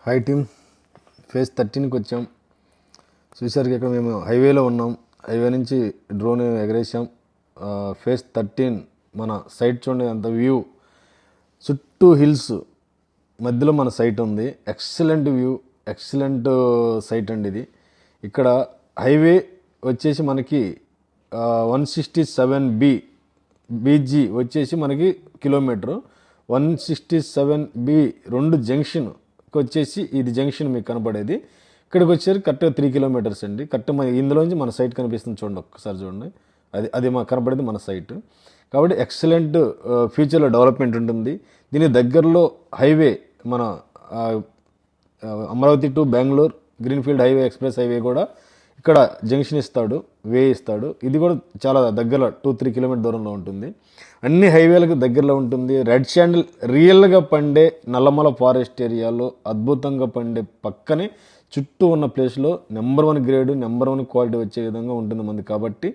Hi team, phase 13కి వచ్చాం. చూసారుగా ఇక్కడ మేము హైవేలో ఉన్నాం. హైవే నుంచి డ్రోన్ ఎగరేసాం. ఫేజ్ 13 మన సైట్ చూడండి, అంత వ్యూ, చుట్టూ హిల్స్ మధ్యలో మన సైట్ ఉంది. ఎక్సలెంట్ వ్యూ, ఎక్సలెంట్ సైట్ అండి ఇది. ఇక్కడ హైవే వచ్చేసి మనకి 167B బీజీ వచ్చేసి మనకి కిలోమీటరు, 167B 2 జంక్షన్ వచ్చేసి ఇది జంక్షన్ మీకు కనపడేది. ఇక్కడికి వచ్చేసరికి కరెక్ట్గా 3 కిలోమీటర్స్ అండి. కరెక్ట్ మన ఇందులోంచి మన సైట్ కనిపిస్తుంది చూడండి, ఒక్కసారి చూడండి. అది మా కనపడేది మన సైట్. కాబట్టి ఎక్సలెంట్ ఫ్యూచర్లో డెవలప్మెంట్ ఉంటుంది. దీని దగ్గరలో హైవే మన Amaravati to Bengaluru greenfield highway, express highway కూడా ఇక్కడ జంక్షన్ ఇస్తాడు, వే ఇస్తాడు. ఇది కూడా చాలా దగ్గర 2-3 కిలోమీటర్ దూరంలో ఉంటుంది. అన్ని హైవేలకు దగ్గరలో ఉంటుంది. రెడ్ శాండిల్ రియల్గా పండే నల్లమల ఫారెస్ట్ ఏరియాలో అద్భుతంగా పండే పక్కనే చుట్టూ ఉన్న ప్లేస్లో నెంబర్ 1 గ్రేడ్, నెంబర్ 1 క్వాలిటీ వచ్చే విధంగా ఉంటుంది మంది. కాబట్టి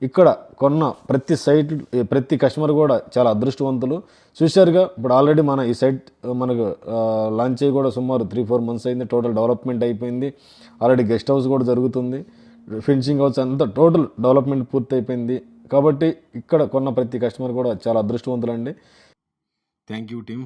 ఇక్కడ కొన్న ప్రతి సైట్, ప్రతి కస్టమర్ కూడా చాలా అదృష్టవంతులు. చూశారుగా, ఇప్పుడు ఆల్రెడీ మన ఈ సైట్ మనకు లాంచ్ అయ్యి కూడా సుమారు 3-4 మంత్స్ అయింది. టోటల్ డెవలప్మెంట్ అయిపోయింది. ఆల్రెడీ గెస్ట్ హౌస్ కూడా జరుగుతుంది, ఫెన్సింగ్ హౌస్ అంతా టోటల్ డెవలప్మెంట్ పూర్తి అయిపోయింది. కాబట్టి ఇక్కడ కొన్న ప్రతి కస్టమర్ కూడా చాలా అదృష్టవంతులండి. Thank you team.